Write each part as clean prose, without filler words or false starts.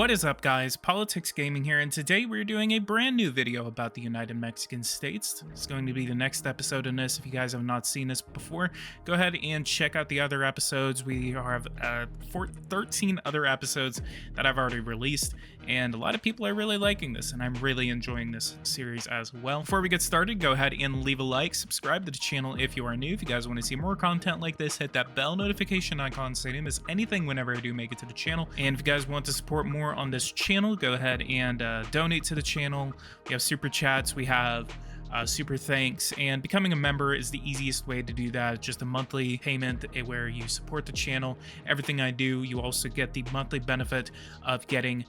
What is up, guys? Politics Gaming here, and today we're doing a brand new video about the United Mexican States. It's going to be the next episode in this. If you guys have not seen this before, go ahead and check out the other episodes. We have 13 other episodes that I've already released, and a lot of people are really liking this, and I'm really enjoying this series as well. Before we get started, go ahead and leave a like, subscribe to the channel if you are new. If you guys want to see more content like this, hit that bell notification icon so you don't miss anything whenever I do make it to the channel. And if you guys want to support more on this channel, go ahead and donate to the channel. We have super chats, we have super thanks, and becoming a member is the easiest way to do that. It's just a monthly payment where you support the channel, everything I do. You also get the monthly benefit of getting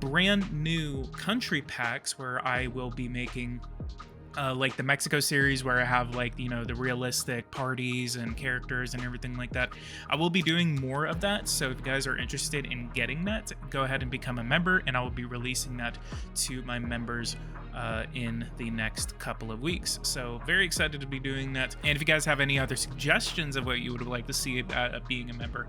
brand new country packs where I will be making like the Mexico series, where I have, like, you know, the realistic parties and characters and everything like that. I will be doing more of that, so if you guys are interested in getting that, go ahead and become a member, and I will be releasing that to my members in the next couple of weeks. So very excited to be doing that. And if you guys have any other suggestions of what you would like to see being a member,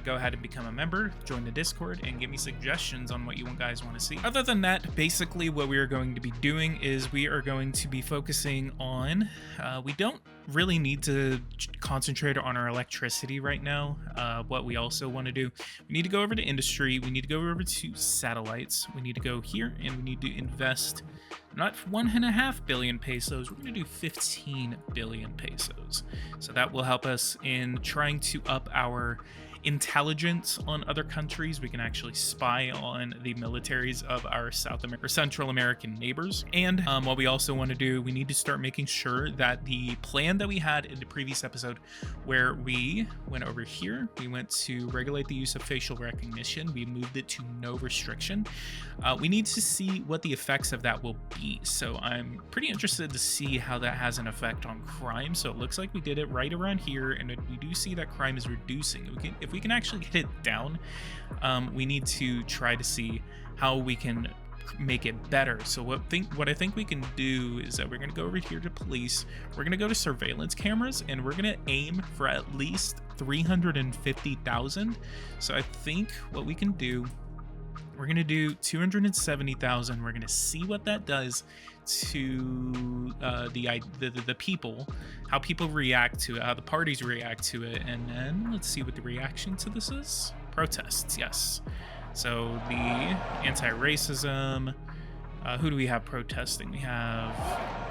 go ahead and become a member, join the Discord, and give me suggestions on what you guys want to see. Other than that, basically what we are going to be doing is we are going to be focusing on, we don't really need to concentrate on our electricity right now. What we also want to do, we need to go over to industry, we need to go over to satellites, we need to go here, and we need to invest not 1.5 billion pesos, we're going to do 15 billion pesos. So that will help us in trying to up our intelligence on other countries. We can actually spy on the militaries of our Central American neighbors. And what we also want to do, we need to start making sure that the plan that we had in the previous episode, where we went over here, we went to regulate the use of facial recognition, we moved it to no restriction. We need to see what the effects of that will be. So I'm pretty interested to see how that has an effect on crime. So it looks like we did it right around here, and we do see that crime is reducing. If we can actually get it down, we need to try to see how we can make it better. So what I think we can do is that we're going to go over here to police, we're going to go to surveillance cameras, and we're going to aim for at least 350,000. So I think what we can do, we're going to do 270,000. We're going to see what that does to the people, how people react to it, how the parties react to it, and then let's see what the reaction to this is. Protests, yes. So the anti-racism, who do we have protesting? We have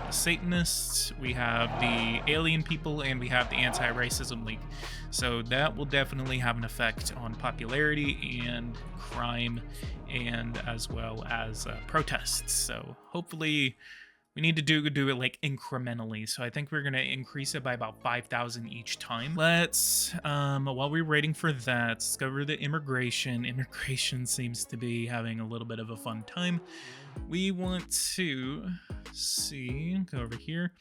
the Satanists, we have the alien people, and we have the Anti-Racism League. So that will definitely have an effect on popularity and crime, and as well as protests. So hopefully we need to do it like incrementally. So I think we're going to increase it by about 5,000 each time. Let's, while we're waiting for that, let's go over the immigration. Immigration seems to be having a little bit of a fun time. We want to see, go over here.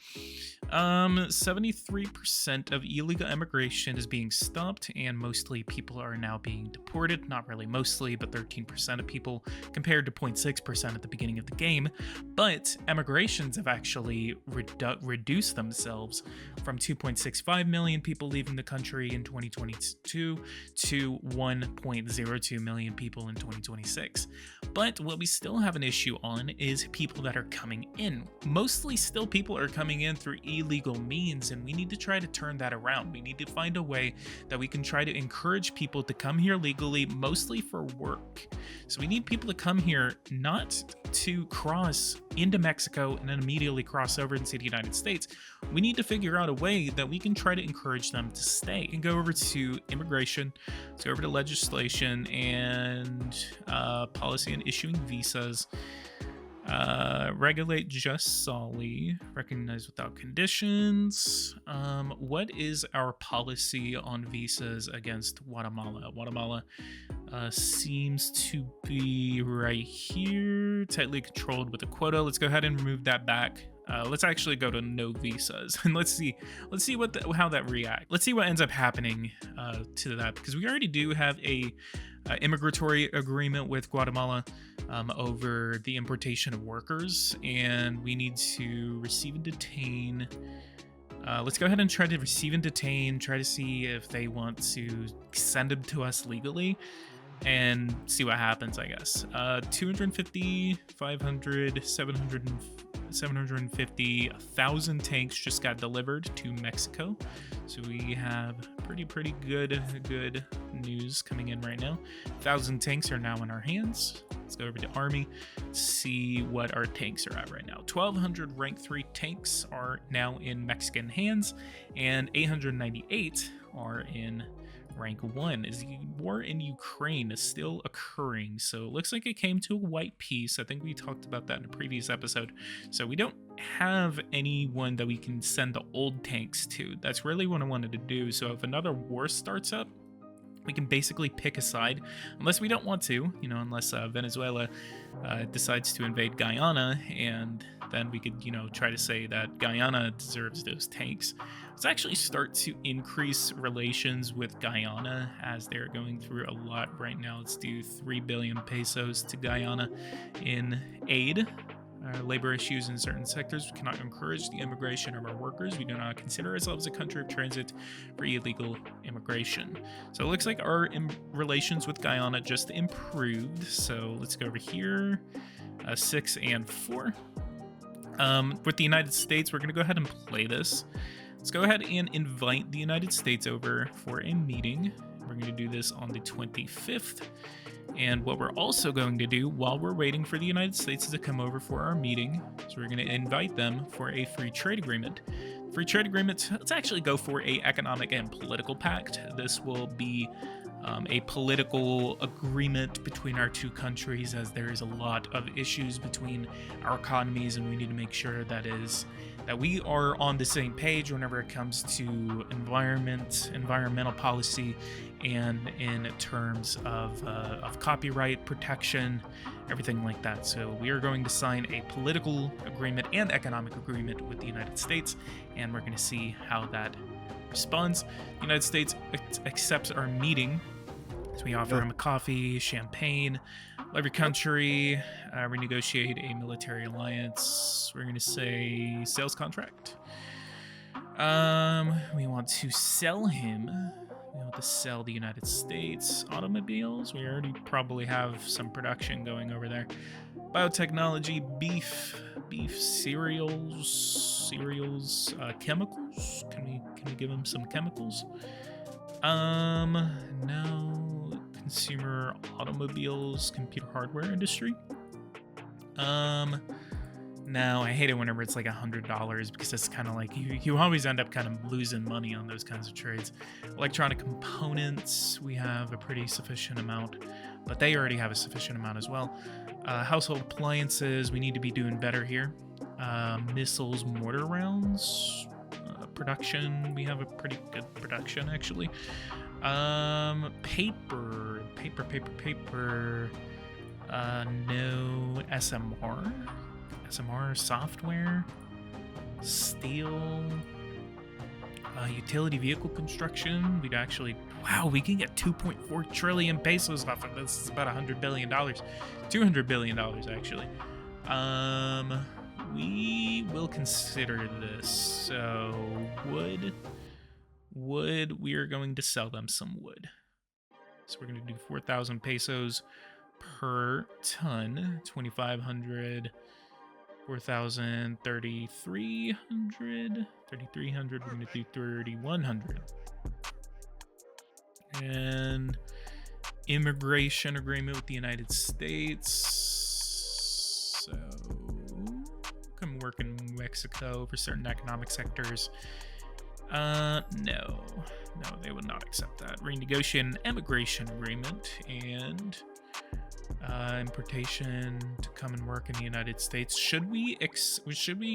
73% of illegal immigration is being stopped, and mostly people are now being deported. Not really mostly, but 13% of people, compared to 0.6% at the beginning of the game. But emigrations have actually reduced themselves from 2.65 million people leaving the country in 2022 to 1.02 million people in 2026. But what we still have an issue on is people that are coming in. Mostly still people are coming in through illegal means, and we need to try to turn that around. We need to find a way that we can try to encourage people to come here legally, mostly for work. So we need people to come here not to cross into Mexico and then immediately cross over into the United States. We need to figure out a way that we can try to encourage them to stay. We can go over to immigration, let's go over to legislation and policy and issuing visas. Regulate just solely, recognize without conditions. What is our policy on visas against Guatemala? Guatemala seems to be right here, tightly controlled with a quota. Let's go ahead and remove that back. Let's actually go to no visas, and let's see how that reacts. Let's see what ends up happening to that, because we already do have a immigratory agreement with Guatemala over the importation of workers, and we need to receive and detain. Let's go ahead and try to receive and detain, try to see if they want to send them to us legally. and see what happens, I guess. 250, 500, 700, 750, 1,000 tanks just got delivered to Mexico. So we have pretty good news coming in right now. 1,000 tanks are now in our hands. Let's go over to Army, see what our tanks are at right now. 1,200 rank 3 tanks are now in Mexican hands, and 898 are in rank 1. Is the war in Ukraine is still occurring, so it looks like it came to a white peace. I think we talked about that in a previous episode. So we don't have anyone that we can send the old tanks to. That's really what I wanted to do. So if another war starts up, we can basically pick a side, unless we don't want to, you know, unless Venezuela decides to invade Guyana, and then we could, you know, try to say that Guyana deserves those tanks. Let's actually start to increase relations with Guyana, as they're going through a lot right now. Let's do 3 billion pesos to Guyana in aid. Labor issues in certain sectors. We cannot encourage the immigration of our workers. We do not consider ourselves a country of transit for illegal immigration. So it looks like our relations with Guyana just improved. So let's go over here, 6 and 4. With the United States, we're going to go ahead and play this. Let's go ahead and invite the United States over for a meeting. We're going to do this on the 25th. And what we're also going to do while we're waiting for the United States to come over for our meeting, so we're going to invite them for a free trade agreement. Free trade agreement, let's actually go for a economic and political pact. This will be a political agreement between our two countries, as there is a lot of issues between our economies, and we need to make sure that we are on the same page whenever it comes to environmental policy, and in terms of copyright protection, everything like that. So we are going to sign a political agreement and economic agreement with the United States, and we're going to see how that responds. The United States accepts our meeting, so we offer him a coffee, champagne, love your country, renegotiate a military alliance. We're going to say sales contract. We want to sell him. We want to sell the United States automobiles. We already probably have some production going over there. Biotechnology, beef, cereals, chemicals. Can we give him some chemicals? No. Consumer automobiles, computer hardware industry. No, I hate it whenever it's like $100, because it's kind of like you always end up kind of losing money on those kinds of trades. Electronic components, we have a pretty sufficient amount, but they already have a sufficient amount as well. Household appliances, we need to be doing better here. Missiles, mortar rounds, production, we have a pretty good production actually. Paper. No. SMR software, steel, utility vehicle construction. We'd actually, wow, we can get 2.4 trillion pesos off of this. It's about $100 billion, $200 billion actually. We will consider this. So wood, we are going to sell them some wood. So we're going to do 4,000 pesos per ton, 2,500, 4,000, 3,300, 3,300, we're going to do 3,100. And immigration agreement with the United States. So come work in Mexico for certain economic sectors. No, they would not accept that. Renegotiate an immigration agreement and importation to come and work in the United States. Should we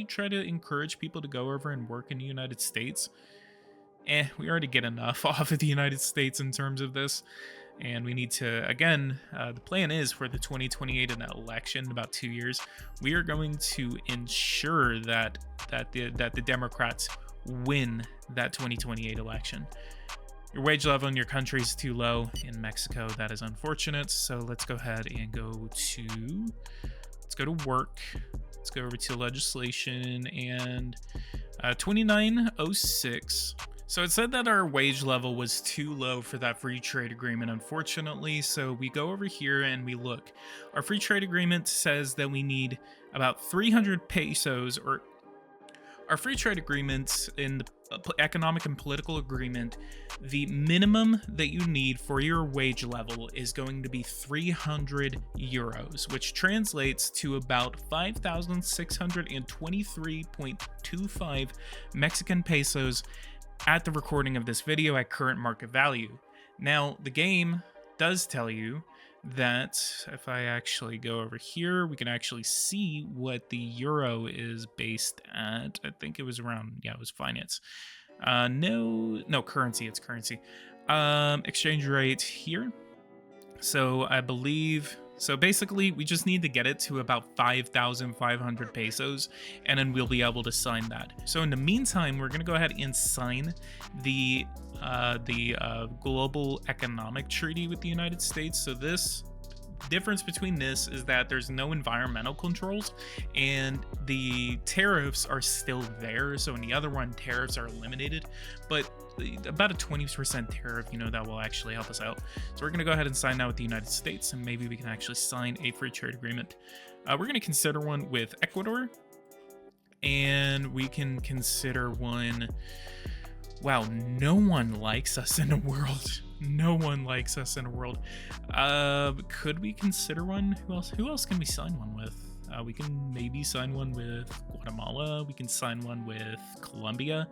try to encourage people to go over and work in the United States? We already get enough off of the United States in terms of this, and we need to, again, the plan is for the 2028 in that election, in about 2 years, we are going to ensure that the Democrats win that 2028 election. Your wage level in your country is too low in Mexico. That is unfortunate. So let's go ahead and go to work. Let's go over to legislation and 2906. So it said that our wage level was too low for that free trade agreement, unfortunately. So we go over here and we look. Our free trade agreement says that we need about 300 pesos, or our free trade agreements in the economic and political agreement, the minimum that you need for your wage level is going to be 300 euros, which translates to about 5,623.25 Mexican pesos at the recording of this video at current market value. Now, the game does tell you that if I actually go over here, we can actually see what the euro is based at. I think it was around, yeah, it was finance. No, currency, it's currency. Exchange rate here. So I believe, so basically we just need to get it to about 5,500 pesos and then we'll be able to sign that. So in the meantime, we're going to go ahead and sign the global economic treaty with the United States. So this difference between this is that there's no environmental controls and the tariffs are still there. So in the other one, tariffs are eliminated, but about a 20% tariff, you know, that will actually help us out. So we're going to go ahead and sign that with the United States, and maybe we can actually sign a free trade agreement. We're going to consider one with Ecuador, and we can consider one. Wow, no one likes us in the world. No one likes us in the world. Could we consider one? Who else can we sign one with? We can maybe sign one with Guatemala. We can sign one with Colombia.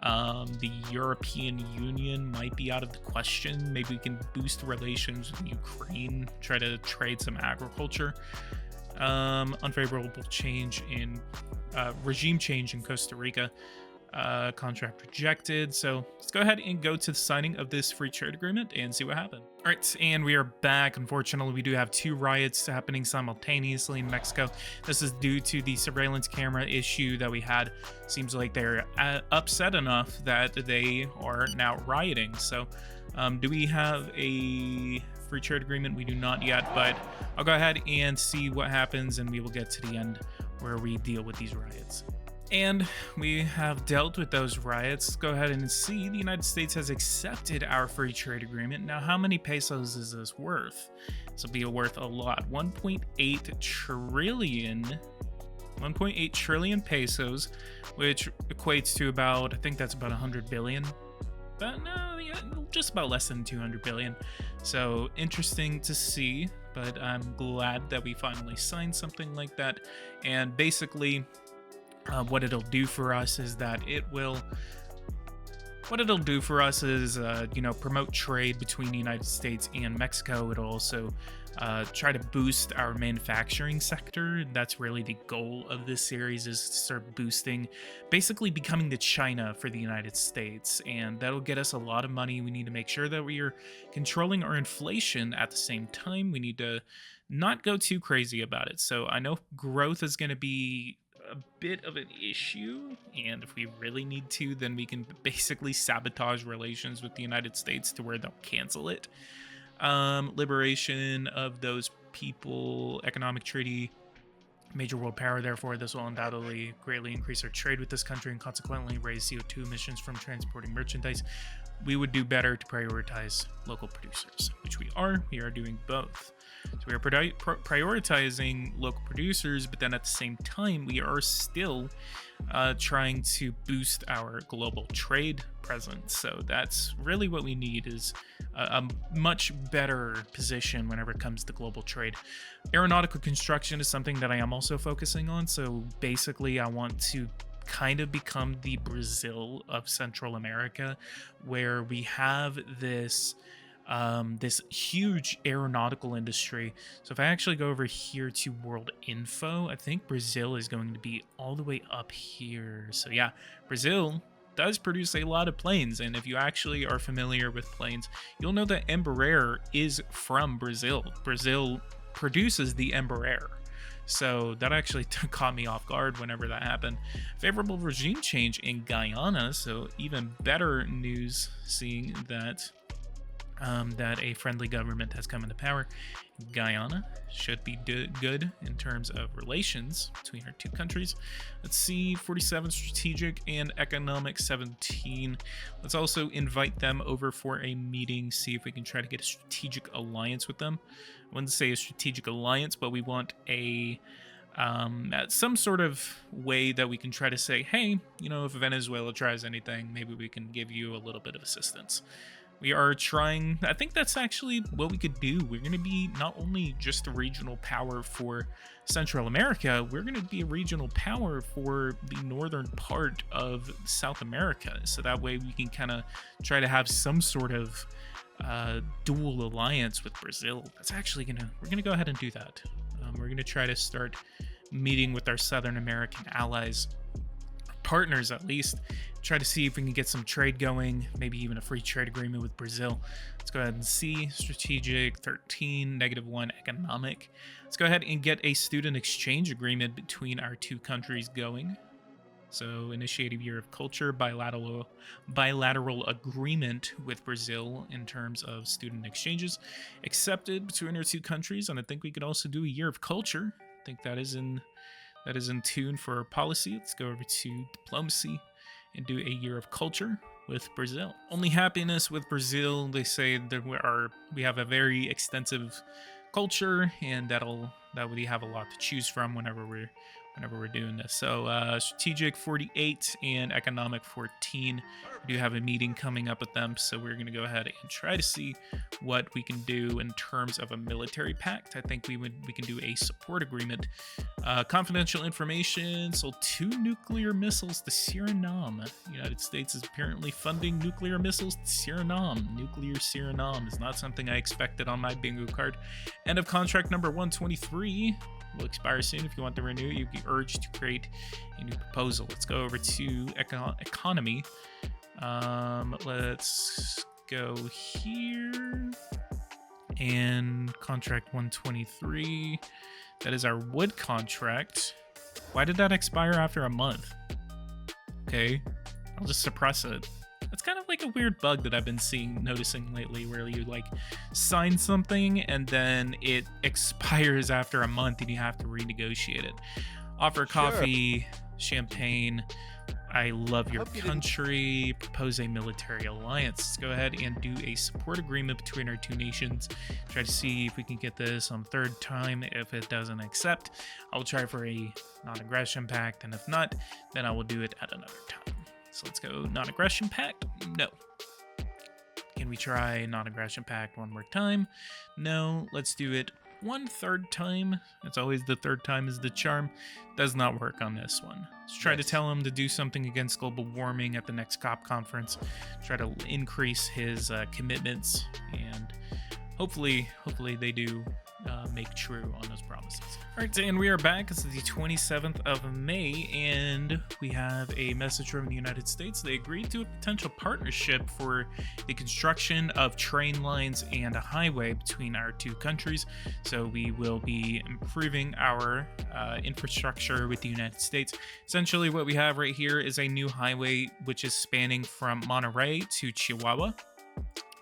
The European Union might be out of the question. Maybe we can boost relations with Ukraine, try to trade some agriculture. Unfavorable change in regime change in Costa Rica. Contract rejected. So let's go ahead and go to the signing of this free trade agreement and see what happened. All right, and we are back. Unfortunately, we do have 2 riots happening simultaneously in Mexico. This is due to the surveillance camera issue that we had. Seems like they're upset enough that they are now rioting. So do we have a free trade agreement? We do not yet, but I'll go ahead and see what happens and we will get to the end where we deal with these riots. And we have dealt with those riots. Let's go ahead and see the United States has accepted our free trade agreement. Now, how many pesos is this worth? This will be worth a lot. 1.8 trillion pesos, which equates to about, I think that's about 100 billion. But no, yeah, just about less than 200 billion. So interesting to see, but I'm glad that we finally signed something like that. And basically, what it'll do for us is that promote trade between the United States and Mexico. It'll also try to boost our manufacturing sector. That's really the goal of this series, is to start boosting, basically becoming the China for the United States, and that'll get us a lot of money. We need to make sure that we are controlling our inflation at the same time. We need to not go too crazy about it. So I know growth is going to be a bit of an issue, and if we really need to, then we can basically sabotage relations with the United States to where they'll cancel it. Liberation of those people, economic treaty, major world power. Therefore, this will undoubtedly greatly increase our trade with this country and consequently raise CO2 emissions from transporting merchandise. We would do better to prioritize local producers, which we are. We are doing both. So we are prioritizing local producers, but then at the same time, we are still trying to boost our global trade presence. So that's really what we need, is a much better position whenever it comes to global trade. Aeronautical construction is something that I am also focusing on. So basically, I want to kind of become the Brazil of Central America, where we have this huge aeronautical industry. So if I actually go over here to World Info, I think Brazil is going to be all the way up here. So yeah, Brazil does produce a lot of planes, and if you actually are familiar with planes, you'll know that Embraer is from Brazil. Brazil produces the Embraer. So that actually caught me off guard whenever that happened. Favorable regime change in Guyana, so even better news, seeing that that a friendly government has come into power. Guyana should be good in terms of relations between our two countries. Let's see, 47 strategic and economic 17. Let's also invite them over for a meeting, see if we can try to get a strategic alliance with them. I wouldn't say a strategic alliance, but we want a some sort of way that we can try to say, hey, you know, if Venezuela tries anything, maybe we can give you a little bit of assistance. We are trying, I think that's actually what we could do. We're going to be not only just a regional power for Central America, we're going to be a regional power for the northern part of South America. So that way we can kind of try to have some sort of dual alliance with Brazil. That's actually we're going to go ahead and do that. We're going to try to start meeting with our Southern American allies, partners at least, try to see if we can get some trade going, maybe even a free trade agreement with Brazil. Let's go ahead and see strategic 13, -1 economic. Let's go ahead and get a student exchange agreement between our two countries going. So initiate a year of culture, bilateral agreement with Brazil in terms of student exchanges accepted between our two countries. And I think we could also do a year of culture. I think that is in tune for our policy. Let's go over to diplomacy and do a year of culture with Brazil. Only happiness with Brazil. They say that we have a very extensive culture, and that we have a lot to choose from whenever we're doing this. So strategic 48 and economic 14. We do have a meeting coming up with them, so we're going to go ahead and try to see what we can do in terms of a military pact. I think we can do a support agreement. Confidential information: sold 2 nuclear missiles to Suriname. The United States is apparently funding nuclear missiles to Suriname. Nuclear Suriname is not something I expected on my bingo card. End of contract number 123. Will expire soon. If you want to renew, you'd be urged to create a new proposal. Let's go over to economy. Let's go here and contract 123. That is our wood contract. Why did that expire after a month? Okay, I'll just suppress it. It's kind of like a weird bug that I've been noticing lately, where you like sign something and then it expires after a month and you have to renegotiate it. Offer coffee, champagne. I love your country. Propose a military alliance. Let's go ahead and do a support agreement between our two nations. Try to see if we can get this on third time. If it doesn't accept, I'll try for a non-aggression pact, and if not, then I will do it at another time. So let's go non-aggression pact. No. Can we try non-aggression pact one more time? No. Let's do it one third time. It's always the third time is the charm. Does not work on this one. Let's try to tell him to do something against global warming at the next COP conference. Try to increase his commitments, and hopefully they do make true on those promises. All right, and we are back. It's the 27th of May, and we have a message from the United States. They agreed to a potential partnership for the construction of train lines and a highway between our two countries. So we will be improving our infrastructure with the United States. Essentially, what we have right here is a new highway which is spanning from Monterrey to Chihuahua.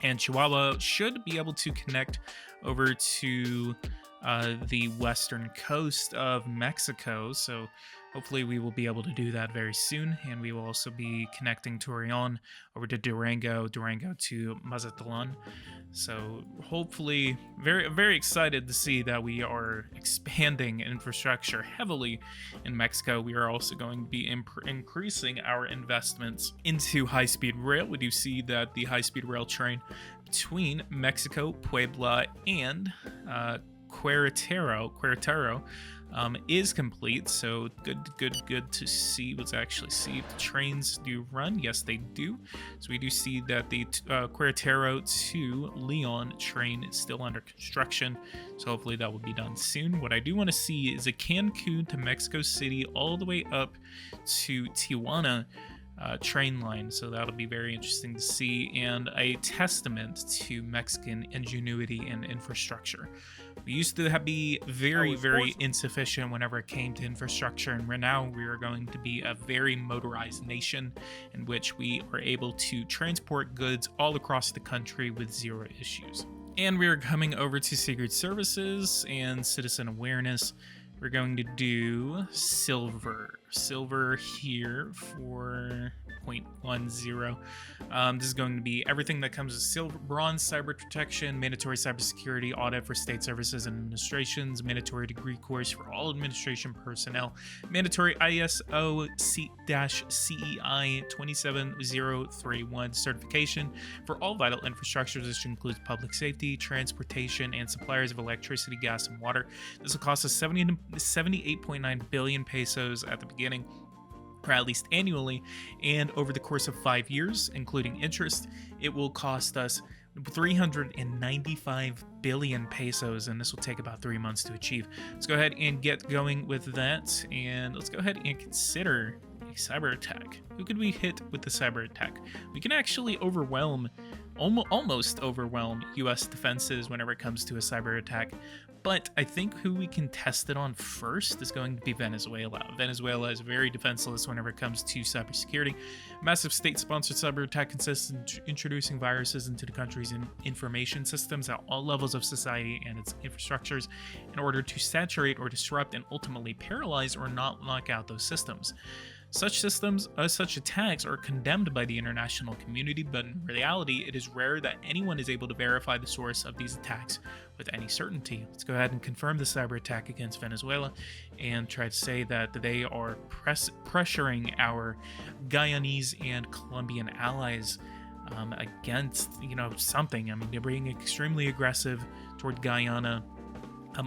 And Chihuahua should be able to connect over to the western coast of Mexico. So hopefully we will be able to do that very soon. And we will also be connecting Torreon over to Durango to Mazatlan. So hopefully, very, very excited to see that we are expanding infrastructure heavily in Mexico. We are also going to be increasing our investments into high-speed rail. We do see that the high-speed rail train between Mexico, Puebla, and Querétaro is complete. So good to see. Let's actually see if the trains do run. Yes, they do. So we do see that the Querétaro to Leon train is still under construction. So hopefully that will be done soon. What I do want to see is a Cancun to Mexico City all the way up to Tijuana train line, so that'll be very interesting to see, and a testament to Mexican ingenuity and infrastructure. We used to be very insufficient whenever it came to infrastructure, and now we are going to be a very motorized nation in which we are able to transport goods all across the country with zero issues. And we are coming over to Secret Services and Citizen Awareness. We're going to do silver here for 0.10. This is going to be everything that comes with silver, bronze, cyber protection, mandatory cybersecurity audit for state services and administrations, mandatory degree course for all administration personnel, mandatory ISO-CEI 27031 certification for all vital infrastructures. This includes public safety, transportation, and suppliers of electricity, gas, and water. This will cost us 78.9 billion pesos at the beginning, or at least annually, and over the course of 5 years, including interest, it will cost us 395 billion pesos, and this will take about 3 months to achieve. Let's go ahead and get going with that, and let's go ahead and consider a cyber attack. Who could we hit with the cyber attack? We can actually almost overwhelm US defenses whenever it comes to a cyber attack. But I think who we can test it on first is going to be Venezuela. Venezuela is very defenseless whenever it comes to cybersecurity. Massive state-sponsored cyber attack consists in introducing viruses into the country's information systems at all levels of society and its infrastructures in order to saturate or disrupt and ultimately paralyze or not knock out those systems. Such attacks are condemned by the international community, but in reality, it is rare that anyone is able to verify the source of these attacks with any certainty. Let's go ahead and confirm the cyber attack against Venezuela and try to say that they are pressuring our Guyanese and Colombian allies against, something. I mean, they're being extremely aggressive toward Guyana.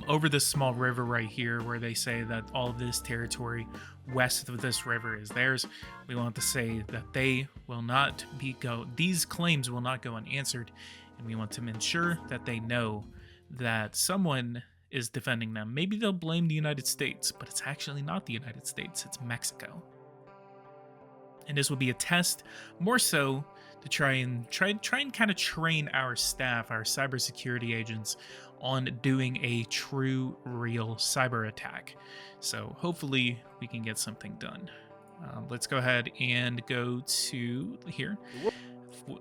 Over this small river right here, where they say that all of this territory west of this river is theirs. We want to say that they will not these claims will not go unanswered, and we want to ensure that they know that someone is defending them. Maybe they'll blame the United States, but it's actually not the United States, it's Mexico. And this will be a test, more so to try and kind of train our staff, our cybersecurity agents, on doing a true, real cyber attack. So hopefully we can get something done. Let's go ahead and go to here.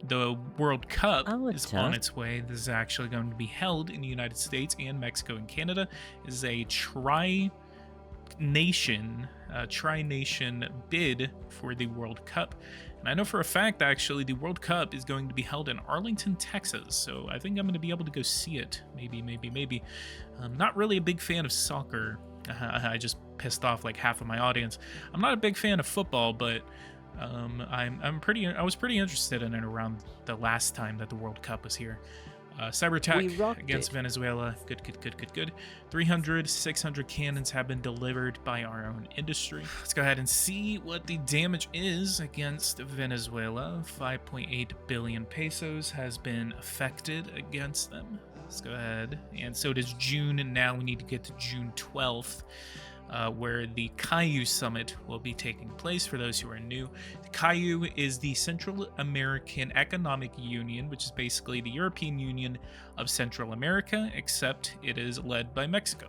The World Cup is on its way. This is actually going to be held in the United States and Mexico and Canada. This is a tri-nation bid for the World Cup. And I know for a fact, actually, the World Cup is going to be held in Arlington, Texas. So I think I'm going to be able to go see it. Maybe. I'm not really a big fan of soccer. I just pissed off like half of my audience. I'm not a big fan of football, but I was pretty interested in it around the last time that the World Cup was here. Cyber attack against Venezuela. Good. 300, 600 cannons have been delivered by our own industry. Let's go ahead and see what the damage is against Venezuela. 5.8 billion pesos has been affected against them. Let's go ahead. And so does June, and now we need to get to June 12th. Where the CAIU Summit will be taking place. For those who are new, the CAIU is the Central American Economic Union, which is basically the European Union of Central America, except it is led by Mexico.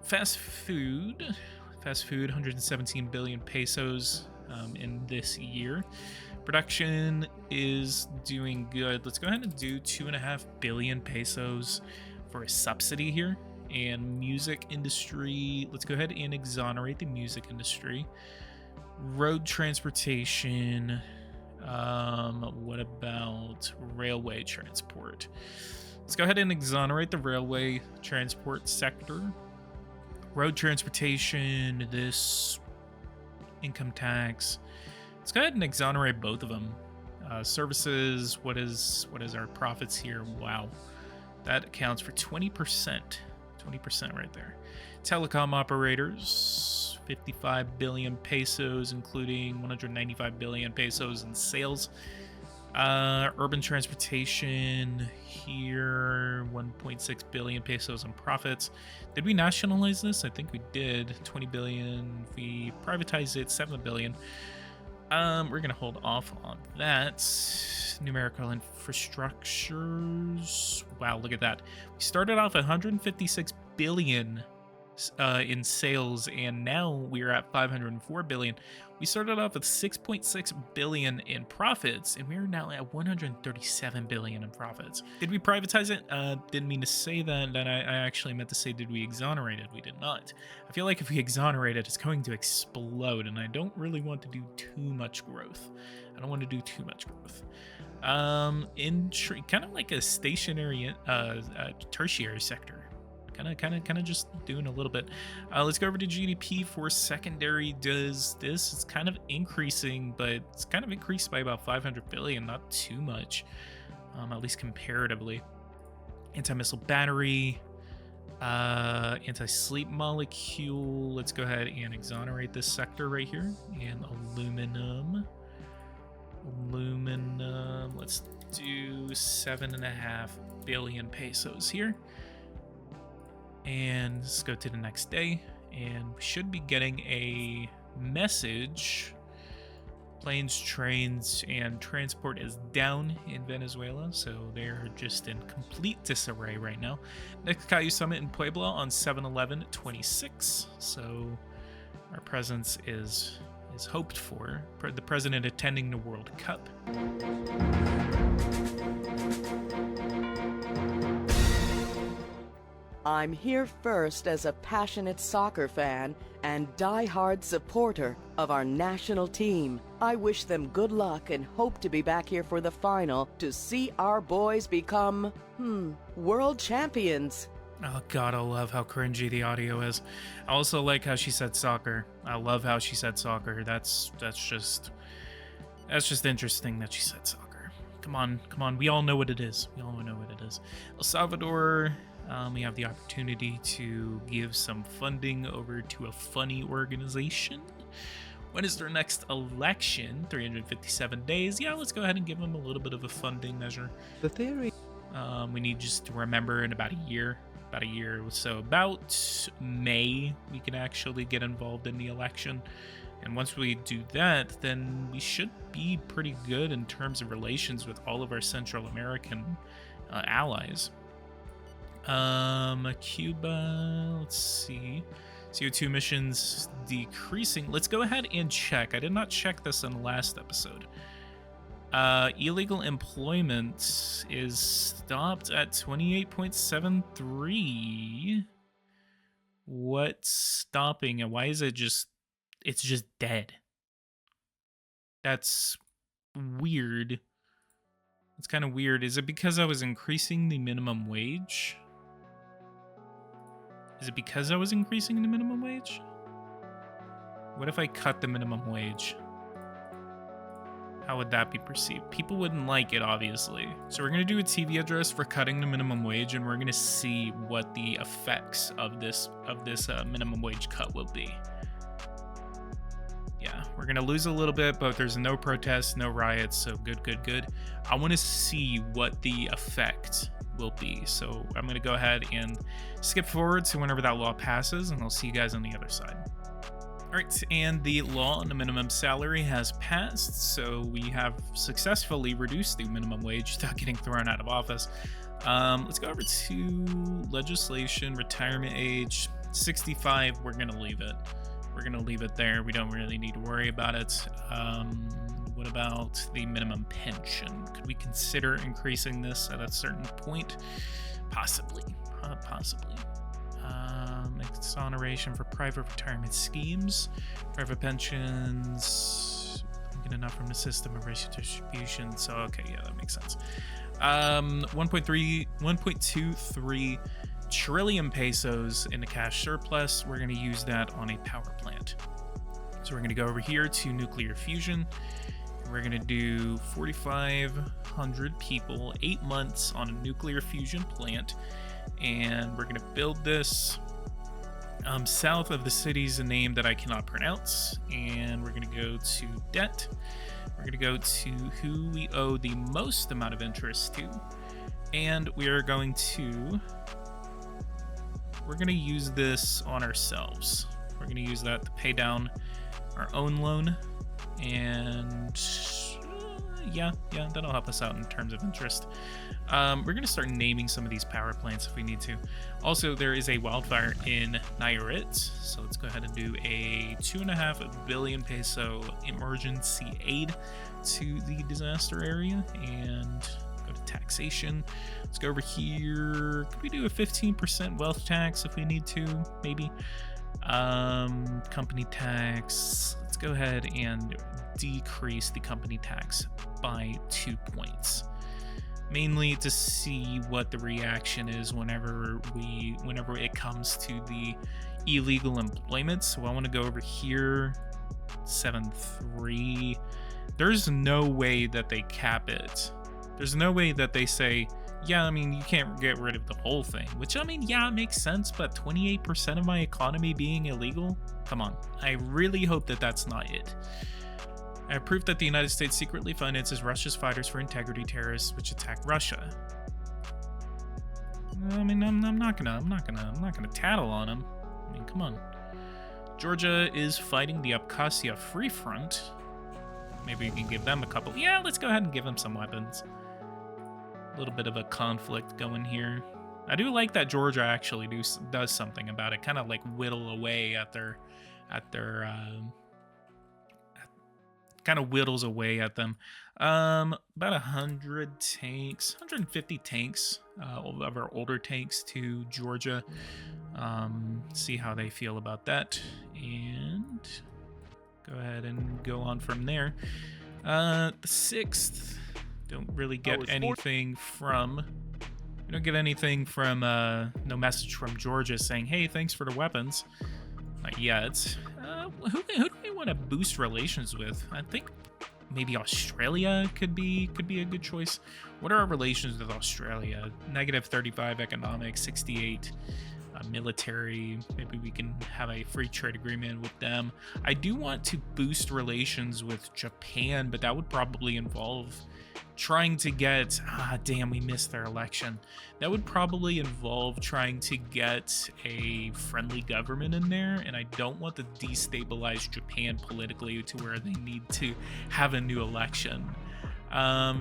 Fast food, 117 billion pesos in this year. Production is doing good. Let's go ahead and do 2.5 billion pesos for a subsidy here. And music industry, let's go ahead and exonerate the music industry. Road transportation, what about railway transport? Let's go ahead and exonerate the railway transport sector. Road transportation, this income tax. Let's go ahead and exonerate both of them. Services, what is our profits here? Wow, that accounts for 20%. 20% right there. Telecom operators, 55 billion pesos, including 195 billion pesos in sales. Urban transportation here, 1.6 billion pesos in profits. Did we nationalize this? I think we did. 20 billion. We privatized it, 7 billion. We're gonna hold off on that. Numerical infrastructures. Wow, look at that. We started off at 156 billion in sales, and now we're at 504 billion. We started off with 6.6 billion in profits, and we're now at 137 billion in profits. Did we privatize it? Didn't mean to say that. I actually meant to say, did we exonerate it? We did not. I feel like if we exonerate it, it's going to explode, and I don't really want to do too much growth. I don't want to do too much growth. Kind of like a stationary tertiary sector. Kind of just doing a little bit. Let's go over to GDP for secondary. Does this? It's kind of increasing, but it's kind of increased by about 500 billion, not too much, at least comparatively. Anti-missile battery, anti-sleep molecule. Let's go ahead and exonerate this sector right here. And aluminum. Let's do 7.5 billion pesos here. And let's go to the next day, and we should be getting a message. Planes, trains, and transport is down in Venezuela, so they're just in complete disarray right now. Next Caillou Summit in Puebla on 7/11/26, so our presence is hoped for. The president attending the World Cup. I'm here first as a passionate soccer fan and die-hard supporter of our national team. I wish them good luck and hope to be back here for the final to see our boys become, world champions. Oh god, I love how cringy the audio is. I also like how she said soccer. I love how she said soccer. That's just interesting that she said soccer. Come on. We all know what it is. El Salvador. We have the opportunity to give some funding over to a funny organization. When is their next election? 357 days. Yeah, let's go ahead and give them a little bit of a funding measure. The theory. We need just to remember in about a year. So about May, we can actually get involved in the election. And once we do that, then we should be pretty good in terms of relations with all of our Central American allies. Cuba, let's see. CO2 emissions decreasing. Let's go ahead and check. I did not check this in the last episode. Illegal employment is stopped at 28.73. What's stopping it? Why is it it's just dead? That's weird. It's kind of weird. Is it because I was increasing the minimum wage? What if I cut the minimum wage? How would that be perceived? People wouldn't like it, obviously. So we're going to do a TV address for cutting the minimum wage, and we're going to see what the effects of this minimum wage cut will be. Yeah, we're going to lose a little bit, but there's no protests, no riots, so good. I want to see what the effect will be. So I'm going to go ahead and skip forward to whenever that law passes, and I'll see you guys on the other side. All right, and the law on the minimum salary has passed, so we have successfully reduced the minimum wage without getting thrown out of office. Let's go over to legislation, retirement age, 65. We're going to leave it. There. We don't really need to worry about it. What about the minimum pension? Could we consider increasing this at a certain point? Possibly. Exoneration for private retirement schemes. Private pensions. Get enough from the system of racial distribution. So, okay, yeah, that makes sense. 1.23 trillion pesos in the cash surplus. We're going to use that on a power plant. So we're going to go over here to nuclear fusion. We're going to do 4,500 people, 8 months on a nuclear fusion plant. And we're going to build this south of the city's name that I cannot pronounce. And we're going to go to debt. We're going to go to who we owe the most amount of interest to. And we are going to use this on ourselves. We're going to use that to pay down our own loan. And yeah, that'll help us out in terms of interest. We're going to start naming some of these power plants if we need to. Also, there is a wildfire in Riots, so let's go ahead and do a 2.5 billion peso emergency aid to the disaster area, and go to taxation. Let's go over here. Could we do a 15% wealth tax if we need to? Maybe. Company tax. Let's go ahead and decrease the company tax by 2 points. Mainly to see what the reaction is whenever it comes to the illegal employment. So I want to go over here, 7.3. There's no way that they cap it. There's no way that they say, yeah, I mean, you can't get rid of the whole thing, which, I mean, yeah, it makes sense, but 28% of my economy being illegal? Come on. I really hope that that's not it. I have proof that the United States secretly finances Russia's fighters for integrity terrorists which attack Russia. I mean, I'm not gonna tattle on them. I mean, come on. Georgia is fighting the Abkhazia Free Front. Maybe we can give them a couple. Yeah, let's go ahead and give them some weapons. A little bit of a conflict going here. I do like that Georgia actually does something about it. Kind of like whittle away at their kind of whittles away at them. About 100 tanks, 150 tanks of our older tanks to Georgia. See how they feel about that, and go ahead and go on from there. The 6th, don't really get anything from. We don't get anything from. No message from Georgia saying, "Hey, thanks for the weapons." Not yet. Who do we want to boost relations with? I think maybe Australia could be a good choice. What are our relations with Australia? -35 economic, 68 military. Maybe we can have a free trade agreement with them. I do want to boost relations with Japan, but that would probably involve trying to get damn, we missed their election. That would probably involve trying to get a friendly government in there, and I don't want to destabilize Japan politically to where they need to have a new election.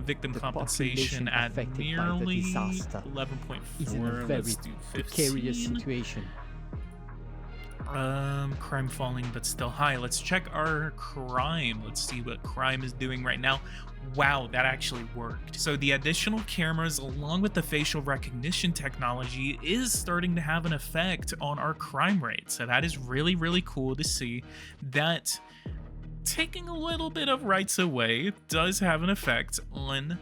Victim compensation at nearly 11.4. Let's do 15. Precarious situation. Crime falling but still high. Let's check our crime. Let's see what crime is doing right now. Wow, that actually worked. So the additional cameras along with the facial recognition technology is starting to have an effect on our crime rate. So that is really, really cool to see that taking a little bit of rights away does have an effect on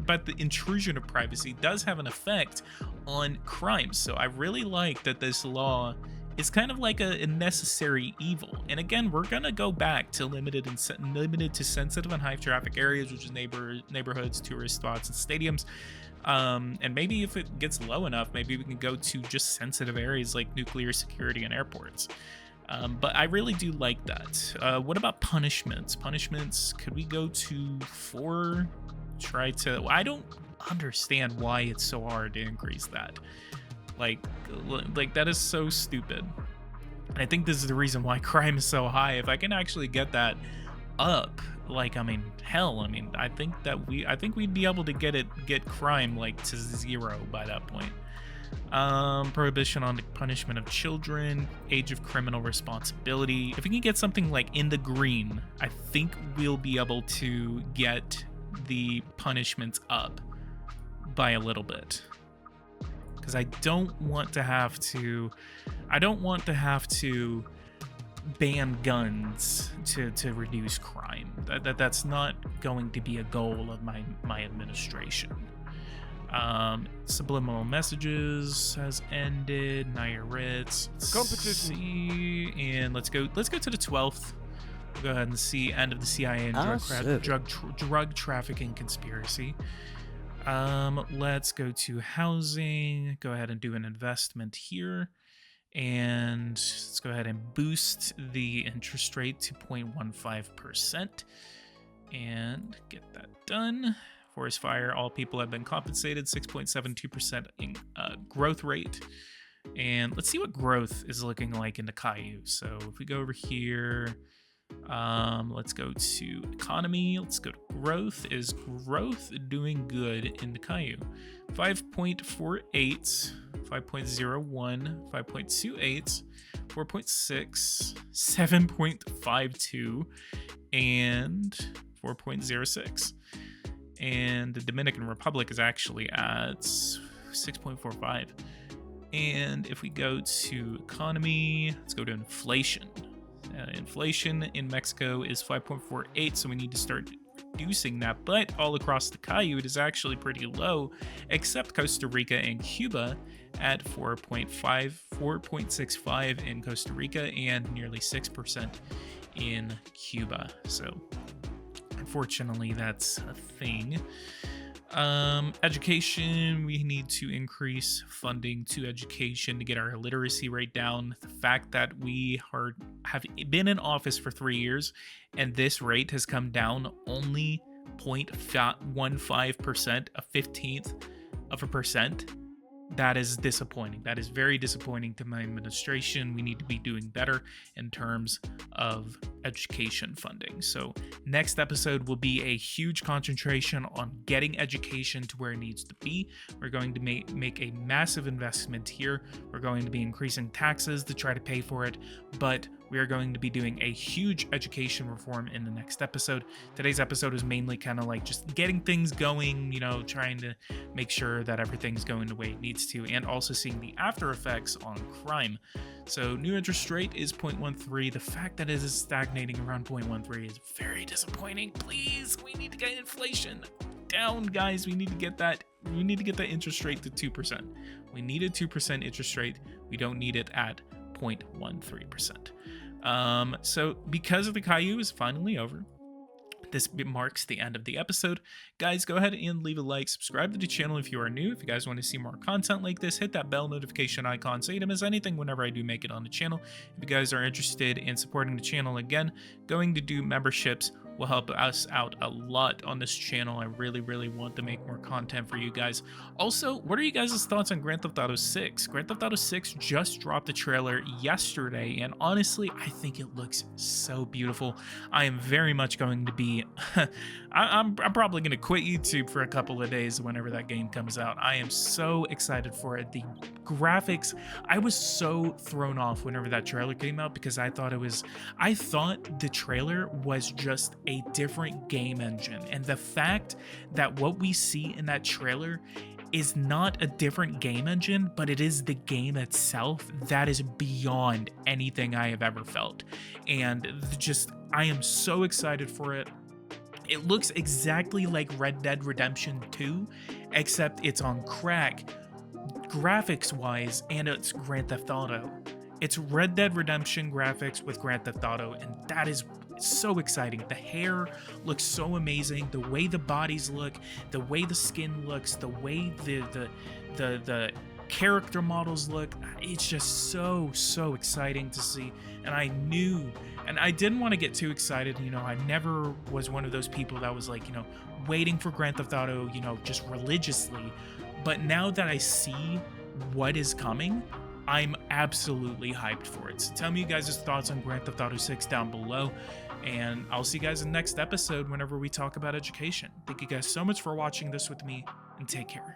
but the intrusion of privacy does have an effect on crime. So I really like that this law is kind of like a necessary evil. And again, we're gonna go back to limited to sensitive and high traffic areas, which is neighborhoods, tourist spots, and stadiums. And maybe if it gets low enough, maybe we can go to just sensitive areas like nuclear security and airports. But I really do like that. What about punishments? Punishments, could we go to 4? I don't understand why it's so hard to increase that. Like that is so stupid. And I think this is the reason why crime is so high. If I can actually get that up, like, I mean, hell, I mean, I think we'd be able to get crime like to 0 by that point. Prohibition on the punishment of children, age of criminal responsibility. If we can get something like in the green, I think we'll be able to get the punishments up by a little bit. Because I don't want to have to ban guns to reduce crime. That's not going to be a goal of my administration. Subliminal messages has ended. Riots. Competition. And let's go to the 12th. We'll go ahead and see end of the CIA and drug trafficking conspiracy. Let's go to housing. Go ahead and do an investment here. And let's go ahead and boost the interest rate to 0.15% and get that done. Forest fire, all people have been compensated, 6.72% in growth rate. And let's see what growth is looking like in the Caillou. So if we go over here, Let's go to economy. Let's go to growth. Is growth doing good in the Caillou? 5.48, 5.01, 5.28, 4.6, 7.52, and 4.06. And the Dominican Republic is actually at 6.45. And if we go to economy, let's go to inflation. Inflation in Mexico is 5.48, so we need to start reducing that. But all across the Caillou, it is actually pretty low, except Costa Rica and Cuba at 4.5, 4.65 in Costa Rica, and nearly 6% in Cuba. So unfortunately, that's a thing. Education, we need to increase funding to education to get our literacy rate down. The fact that we have been in office for 3 years and this rate has come down only 0.15%, a 15th of a percent, that is disappointing. That is very disappointing to my administration. We need to be doing better in terms of education funding. So next episode will be a huge concentration on getting education to where it needs to be. We're going to make a massive investment here. We're going to be increasing taxes to try to pay for it, but we are going to be doing a huge education reform in the next episode. Today's episode is mainly kind of like just getting things going, you know, trying to make sure that everything's going the way it needs to, and also seeing the after effects on crime. So new interest rate is 0.13. The fact that it is stagnating around 0.13 is very disappointing. Please, we need to get inflation down, guys. We need to get that interest rate to 2%. We need a 2% interest rate. We don't need it at 0.13%. So because of the Caillou is finally over, this marks the end of the episode. Guys, go ahead and leave a like, subscribe to the channel if you are new. If you guys want to see more content like this, hit that bell notification icon so you don't miss anything whenever I do make it on the channel. If you guys are interested in supporting the channel, again, going to do memberships will help us out a lot on this channel. I really want to make more content for you guys. Also, what are you guys' thoughts on Grand Theft Auto 6? Grand Theft Auto 6 just dropped the trailer yesterday, and honestly, I think it looks so beautiful. I am very much going to be... I'm probably going to quit YouTube for a couple of days whenever that game comes out. I am so excited for it. The graphics, I was so thrown off whenever that trailer came out because I thought the trailer was just a different game engine, and the fact that what we see in that trailer is not a different game engine, but it is the game itself, that is beyond anything I have ever felt. And just, I am so excited for it. It looks exactly like Red Dead Redemption 2, except it's on crack graphics wise, and it's Grand Theft Auto. It's Red Dead Redemption graphics with Grand Theft Auto, and that is so exciting. The hair looks so amazing, the way the bodies look, the way the skin looks, the way the character models look. It's just so exciting to see. And I didn't want to get too excited, you know. I never was one of those people that was like, you know, waiting for Grand Theft Auto, you know, just religiously. But now that I see what is coming, I'm absolutely hyped for it. So tell me you guys' thoughts on Grand Theft Auto 6 down below, and I'll see you guys in the next episode whenever we talk about education. Thank you guys so much for watching this with me, and take care.